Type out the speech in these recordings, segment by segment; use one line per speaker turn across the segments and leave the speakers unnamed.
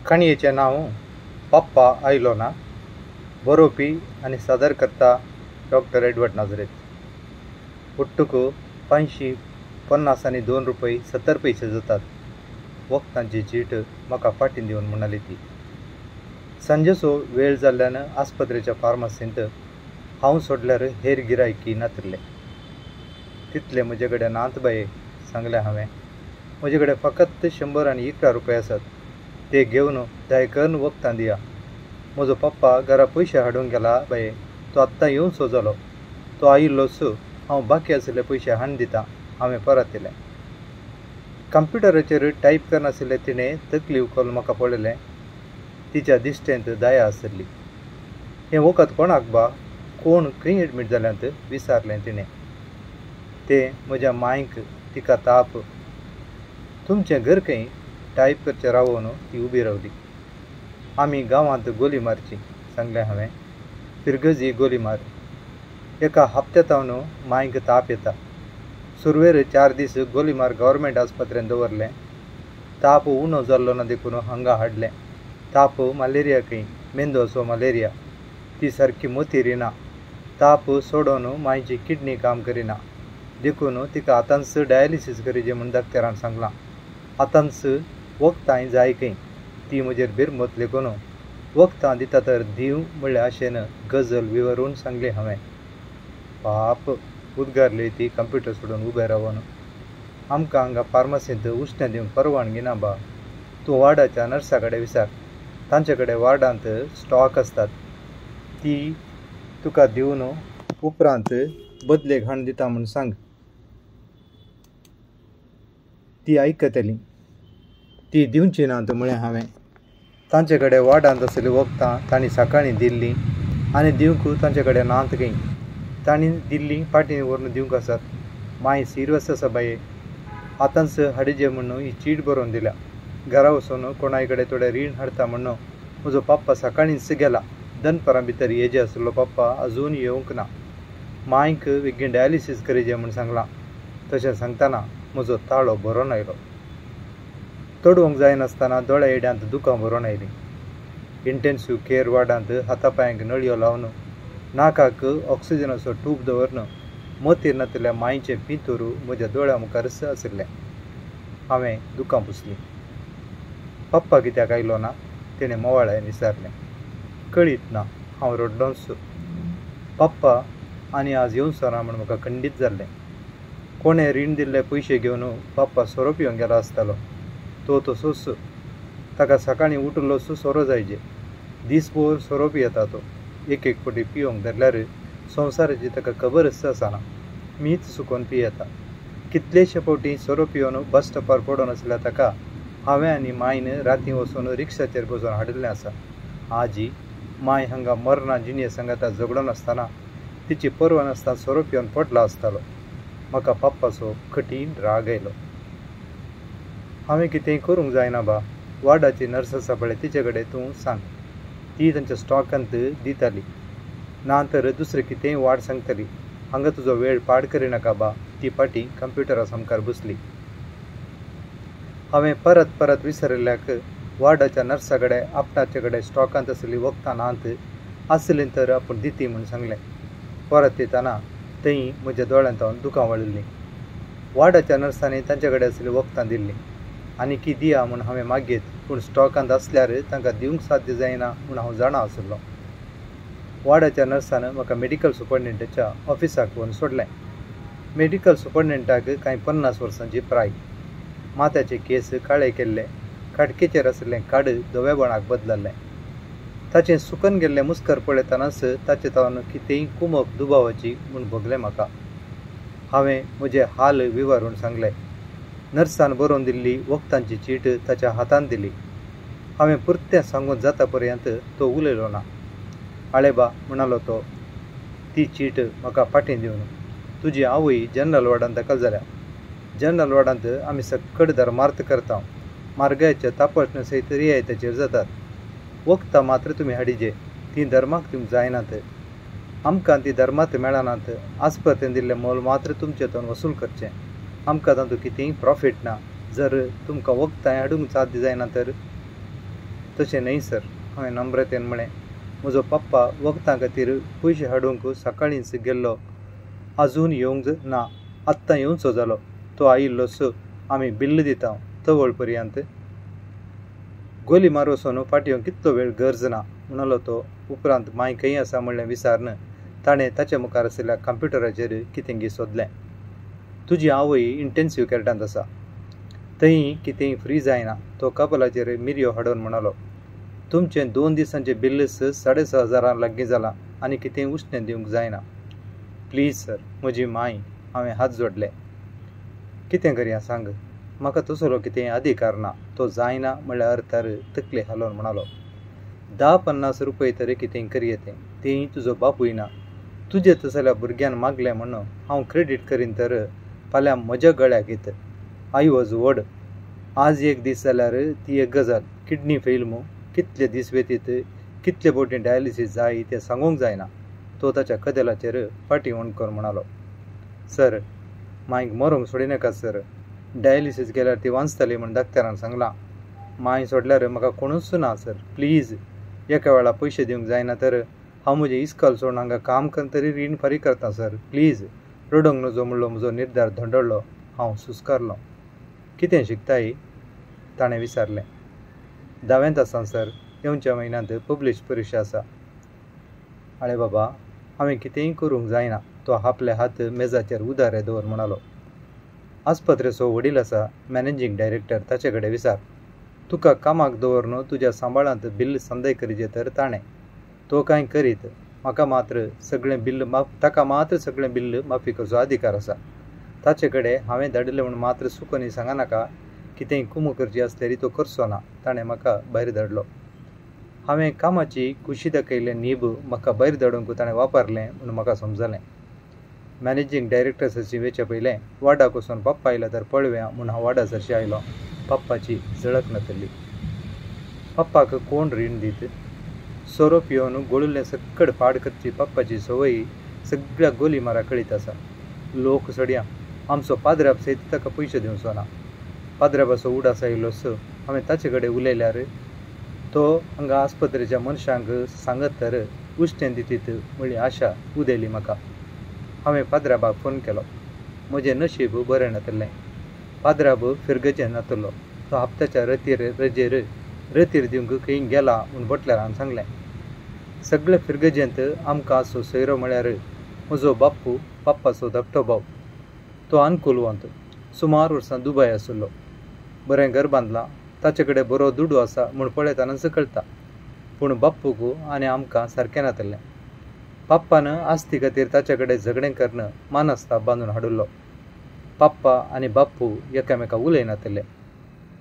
काणयेचें नांव पप्पा आयलो ना. बरोवपी आनी सादर करता डॉक्टर एडवर्ड नाझरेथ. उट्टूक 550 आनी ₹2.70 जातात. वखदांची चीट म्हाका फाटीं दिवन म्हणाली ती. सांजेचो वेळ जाल्ल्यान आस्पत्रेच्या फार्मासींत हांव सोडल्यार हेर गिरायकी नातिल्ले. तितले म्हजे कडेन नात बाये, सांगलें हांवें. म्हजे कडेन फकत ₹100 आसात. ते घेवन दयेकन वखदां दिया. म्हजो पप्पा घरा पयशे हाडूंक गेला बाये. तो आत्तां येवन जालो. तो आयिल्लोच हांव बाकी आशिल्ले पयशे हाडून दितां. हांवें परत दिलें. कंप्युटराचेर टायप करनाशिल्ले तिणें तकली उखलून म्हाका पळयलें. तिच्या दिश्टेंत दया आसली. हें वखद कोणाक बा? कोण खंय एडमीट जाल्यांत? विचारलें तिणें. तें म्हज्या मांयक. तिका ताप. तुमचें घर खंय? टायप करचें रावोवन ती उबी रावली. आमी गांवांत गोली मारची, सांगलें हांवें. फिरगजी गोली मार. एका हप्त्यातावन मांयक ताप येता. सुरवेर 4 दीस गोली मार गव्हर्मेंट आस्पत्रेंत दवरलें. ताप उणो जाल्लो ना देखून हांगा हाडलें. ताप मलेरिया खंय? मेंदवाचो मलेरिया. ती सारकी मोती रिना. ताप सोडून मांयची किडनी काम करिना. देखून तिका आतांच डायलिसीस करीचें म्हूण दाक्तरान सांगलां. आतांच वखदां जाय खंय? ती म्हजेर भिरमत लेखून वखदां दिता तर दिव म्हणल्या आशेन गजल विवरून सांगली हांवें. पाप, उद्गारली ती कंप्युटर सोडून उबें रावन. आमकां हांगा फार्मासींत उश्णें दिवंक परवानगी ना बा. तूं वार्डाच्या नर्सा कडेन विचार. तांचे कडेन वार्डांत स्टॉक आसतात. ती तुका दिवन उपरांत बदलेक हाडून दिता म्हूण सांग. ती आयकतली. ती दिवची नात म्हळें हांवें. तांचे कडेन वार्डांत आसलीं वखदां तांणी सकाळीं दिल्लीं आनी दिवंक तांचे कडेन नात खंय? तांणी दिल्लीं फाटीं व्हरून दिवंक आसात. मांय सिरियस आसा बाये. आतांच हाडिजे म्हूण ही चीट बरोवन दिल्या. घरा वचून कोणाय कडेन थोडें रीण हाडटा म्हूण म्हजो पप्पा सकाळींच गेला. दनपारां भितर येजे आशिल्लो पप्पा अजून येवंक ना. मांयक बेगीन डायलिसीस करीचें म्हूण सांगलां. तशें सांगतना म्हजो ताळो भरोन आयलो. तडवंक जायनासतना दोळ्या येड्यांत दुकां भरोन आयलीं. इंटेन्सिव्ह केअर वार्डांत हातापांयांक नळयो लावन नाकाक ऑक्सिजनाचो ट्यूब दवरून मोतीर नातिल्ल्या मांयचें पिंतूर म्हज्या दोळ्या मुखारच आशिल्लें. हांवें दुकां पुसलीं. पप्पा कित्याक आयलो ना? तिणें मोवाळ्यान विचारलें. कळीत ना. हांव रडलोंच. पप्पा आनी आज येवचो ना म्हूण म्हाका खंडीत जाल्लें. कोणें रीण दिल्ले पयशे घेवन पप्पा सोरो पिवंक गेलो आसतालो. तो तसोच. ताका सकाळीं उठलोच सोरो जायजे. दीसभर सोरो पियेता तो. एक फावटी पिवंक धरल्यार संवसाराची ताका खबरच आसना. मीच सुकोवन पियेता. कितलेशे फावटी सोरो पिवन बस स्टॉपार पडून आसल्या ताका हांवें आनी मांयन रातीं वचून रिक्षाचेर बसून हाडिल्लें आसा. आजी, मांय हांगा मरणा जिणें सांगाता झगडून आसतना तिची पर्वा नासतना सोरो पिवन पडलो आसतालो. म्हाका पप्पाचो कठीण राग आयलो. हांवें कितेंय करूंक जायना बा. वार्डाची नर्स आसा पळय तिचे कडेन तूं सांग. ती तांच्या स्टॉकांत दिताली. ना तर दुसरें कितेंय वाड सांगतली. हांगा तुजो वेळ पाड करिनाका बा. ती फाटीं कंप्युटरा सामकार बसली. हांवें परत परत विचारिल्ल्याक वार्डाच्या नर्सा कडेन आपणाचे कडेन स्टॉकांत आसलीं वखदां नात. आसलीं तर आपूण दिती म्हूण सांगलें. परत येताना थंय म्हज्या दोळ्यांत दुकां वळिल्लीं. वार्डाच्या नर्सांनी तांचे कडेन आसलीं वखदां दिल्लीं. आनी की दिया म्हूण हांवें मागयत. पूण स्टॉकांत आसल्यार तांकां दिवंक साध्य जायना म्हूण हांव जाणा आशिल्लो. वार्डाच्या नर्सान म्हाका मेडिकल सुपरडंटाच्या ऑफिसाक व्हरून सोडलें. मेडिकल सुपरडंटाक कांय 50 वर्सांची प्राय. माथ्याचे केस काळे केल्ले. खाडकेचेर आशिल्लें काड धव्या बणाक बदलल्लें. ताचें सुकन गेल्लें मुस्कर पळयतनाच ताचे तावन कितेंय कुमक दुबावाची म्हूण भोगलें म्हाका. हांवें म्हजे हाल विवरून सांगले. नर्सान बरोवन दिल्ली वखदांची चीट ताच्या हातांत दिली. हांवें पुरतें सांगून जाता पर्यंत तो उलयलो ना. आळेबा, म्हणालो तो, ती चीट म्हाका फाटीं दिवन. तुजी आवय जनरल वॉर्डांत दाखल जाल्या. जनरल वॉर्डांत आमी सक्कड धर्मार्थ करता. मार्गाच्या तपासण्यो सयत रियायताचेर जातात. वखदां मात्र तुमी हाडिजे. ती धर्माक दिवंक जायनात. आमकां ती धर्मात मेळनात. आस्पत्रेन दिल्लें मोल मात्र तुमचेतून वसूल करचें. आमकां तातूंत कितेंय प्रॉफीट ना. जर तुमकां वखदां हाडूंक साध्य जायना तर तशें न्हय सर, हांवें नम्रतेन म्हळें. म्हजो पप्पा वखदां खातीर पयशे हाडूंक सकाळींच गेल्लो, आजून येवंक ना. आत्तां येवचो जालो. तो आयिल्लोच आमी बिल्ल दिता तवळ पर्यंत. गोली मार वचून फाटयो कितलो वेळ गरज ना म्हणलो तो. उपरांत माय खंय आसा म्हणलें विचारन ताणें ताच्या मुखार आशिल्ल्या कंप्युटराचेर कितेंगी सोदलें. तुजी आवय इंटेन्सिव्ह कॅरांत आसा, थंय कितेंय फ्री जायना. तो कपालाचेर मिरयो हाडून म्हणलो, तुमचें 2 दिसांचें बिल्लच 6,500 लागीं जालां आनी कितेंय उश्णें दिवंक जायना. प्लीज सर, म्हजी माय. हांवें हात जोडले. कितें करया सांग, म्हाका तसलो कितेंय अधिकार ना. तो जायना म्हणल्या अर्थार तकले हालोवन म्हणलो, 10-50 रुपये तरी कितेंय करये तेंय तुजो बापूय ना. तुजे तसल्या भुरग्यान मागलें म्हणून हांव क्रेडीट करीन तर फाल्यां म्हज्या गळ्याक येत. आई वॉज व्हड. आज एक दीस जाल्यार ती एक गजाल. किडनी फेल मू. कितले दीस वेतीत, कितले बोटी डायलिसीस जाय तें सांगूंक जायना. तो ताच्या कदेलाचेर फाटी वणकोन म्हणलो, सर, मांयक मरूंक सोडिनाका सर. डायलिसीस केल्यार ती वाचतली म्हूण डाक्टरान सांगलां. मांय सोडल्यार म्हाका कोणूच ना सर. प्लीज, एका वेळा पयशे दिवंक जायना तर हांव म्हजें इस्कॉल सोडून हांगा काम तरी रीण फारीक करता सर. प्लीज. रडोंक नजो म्हणलो म्हजो निर्धार धंडोळ्ळो. हांव सुस्कारलो. कितें शिकताय? ताणें विचारलें. 10व्यांत आसा सर. येवच्या म्हयन्यांत पब्लीश परीक्षा आसा. आळे बाबा, हांवें कितेंय करूंक जायना. तो आपले हात मेजाचेर उदारे दवर म्हणलो. आस्पत्रेचो वडील आसा, मॅनेजींग डायरेक्टर, ताचे कडेन विचार. तुका कामाक दवरून तुज्या सांबाळांत बिल्ल संदय करचें तर ताणें. तो कांय करीत. ताका मात्र सगळें बिल्ल माफी करचो अधिकार आसा. ताचे कडेन हांवें धाडिल्लें म्हूण मात्र सुखोनी सांगनाका. कितेंय कुमू करची आसल्यार तो करचो ना. ताणें म्हाका भायर धाडलो. हांवें कामाची खुशी दाखयल्लें न्हीब म्हाका भायर धाडूंक ताणें वापरलें म्हूण म्हाका समजलें. मॅनेजींग डायरेक्टर्साची वेचे पयलें वाडाक वचून पप्पा आयला तर पळोवया म्हूण हांव वाडा सरशी आयलो. पप्पाची झळक नातली. पप्पाक कोण रीण दीत? सोरो पिवन गोळिल्लें सक्कड पाड करची पप्पाची संवय सगळ्या गोली मारा कळीत आसा. लोक सड्या. आमचो पाद्राप सयत ताका पयशे दिवचो ना. पाद्रापाचो उडास आयिल्लोच हांवें ताचे कडेन उलयल्यार तो हांगा आस्पत्रेच्या मनशांक सांगत तर उश्टें दितीत म्हणली आशा उदेली म्हाका. हांवें पाद्राबाक फोन केलो. म्हजें नशीब बरें नातलें. पाद्राब फिरगेचें नातलो. तो हप्त्याच्या रजेर रतीर दिवंक खंय गेला म्हूण बटल्यारान सांगलें. सगळे फिरगजेंत आमकां आसो सोयरो म्हळ्यार म्हजो बाप्पू, पप्पाचो धाकटो भाव. तो अनकुलवंत. सुमार वर्सां दुबय आशिल्लो. बरें घर बांदलां. ताचे कडेन बरो दुडू आसा म्हूण पळयतानाच कळटा. पूण बाप्पूक आनी आमकां सारकें नातलें. पप्पान आस्ती खातीर ताचे कडेन झगडें करन मानस्ताप बांदून हाडिल्लो. पप्पा आनी बाप्पू एकामेकाक उलयनातले.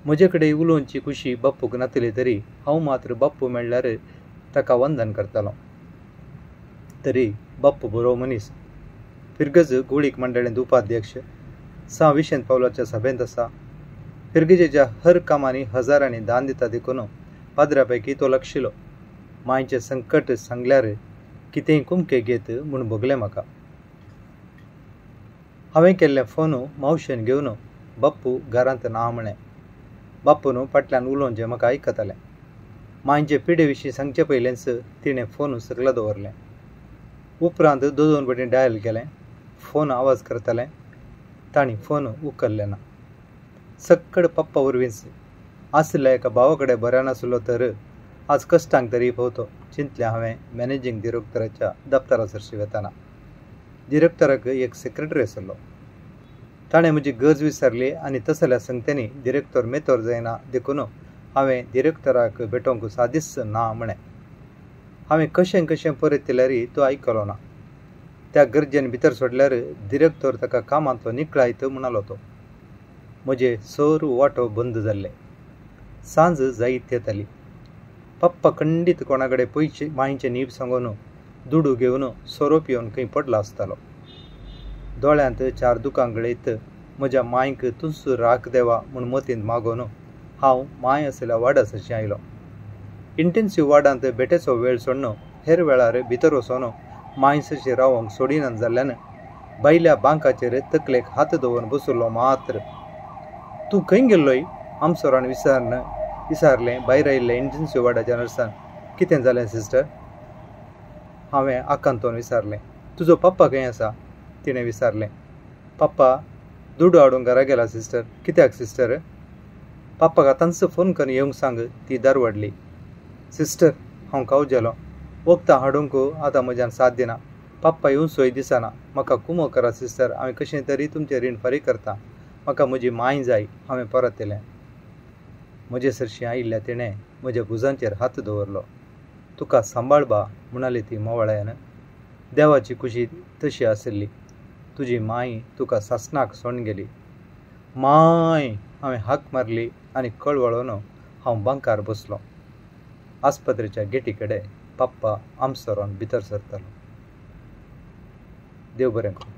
म्हजे कडेन उलोवची खुशी बाप्पूक नातली तरी हांव मात्र बाप्पू मेळ्ळ्यार ताका वंदन करतालो. तरी बाप्पू बरो मनीस. फिरगज गोळीक मंडळींत उपाध्यक्ष. 6 विशेंत पावलाच्या सभेंत आसा. फिरगजेच्या हर कामांनी हजारांनी दान दिता देखून पाद्रापैकी तो लागशिलो. मांयचें संकट सांगल्यार कितेंय कुमके घेत म्हूण भोगलें म्हाका. हांवें केल्लें फोन मावशेन घेवन बाप्पू घरांत ना म्हणें. बाप्पून फाटल्यान उलोवचें म्हाका आयकतालें. मांयचे पिडे विशीं सांगचे पयलेंच तिणें फोन सकला दवरलें. उपरांत 2 फावटी डायल केलें. फोन आवाज करतालें. तांणी फोन उखल्लें ना. सक्कड पप्पा वरवींच. आसल्या एका भावा कडेन बऱ्या नासलो तर आज कश्टांक तरी भोंवतो चिंतलें हांवें मॅनेजींग डिरेक्टराच्या दफ्तरा सरशी वताना. डिरेक्टराक एक सेक्रेटरी आसलो. ताणें म्हजी गरज विचारली आनी तसल्या संगत्यांनी डिरेक्टर मेतोर जायना देखून हांवें डिरेक्टराक भेटोवंक सादीच ना म्हणें. हांवें कशें परत केल्यारय तो आयकलो ना. त्या गरजेन भितर सोडल्यार डिरेक्टर ताका कामांतलो निकळायत म्हणलो तो. म्हजे सर वाटो बंद जाल्ले. सांज जायत येताली. पप्पा खंडीत कोणा कडेन पयशे मांयचें नीब सांगून दुडू घेवन सोरो पिवन खंय पडला आसतालो. दोळ्यांत 4 दुकां गळयत म्हज्या मांयक तुस राख देवा म्हूण मतींत मागोवन हांव मांय आसल्या वाडा सरशी आयलो. इंटेन्सिव्ह वार्डांत बेटेचो वेळ सोडून हेर वेळार भितर वचोन मांय सरशी रावंक सोडिनात जाल्ल्यान बायल्या बांकाचेर तकलेक हात दवरून बसुल्लो मात्र. तूं खंय गेल्लोय? आमसोरान विचारन विचारलें भायर आयिल्ल्या इमर्जन्सी वॉर्डाच्या नर्सान कितें जालें सिस्टर. हांवें आकांतोन विचारलें तुजो पप्पा खंय आसा. तिणें विचारलें पप्पा दुडू हाडूंक घरा गेला सिस्टर. कित्याक सिस्टर. पप्पाक आतांच फोन करून येवंक सांग. ती दरवडली. सिस्टर हांव कावजेलो. वखदां हाडूंक आतां म्हज्यान साथ दिना. पप्पा येवन सोय दिसना. म्हाका कुमो करा सिस्टर. हांवें कशें तरी तुमचें रीण फारीक करता. म्हाका म्हजी मांय जाय. हांवें परत येलें. म्हजे सरशी आयिल्ल्या तिणें म्हज्या भुजांचेर हात दवरलो. तुका सांबाळ बा म्हणाली ती मोवाळ्यान. देवाची कुशी तशी आसली. तुजी मांय तुका सासणाक सोडून गेली. मांय हांवें हाक मारली आनी कळवळोन हांव बांकार बसलो. आस्पत्रेच्या गेटी कडेन पप्पा आमसोरोन भितर सरतालो. देव बरें करूं.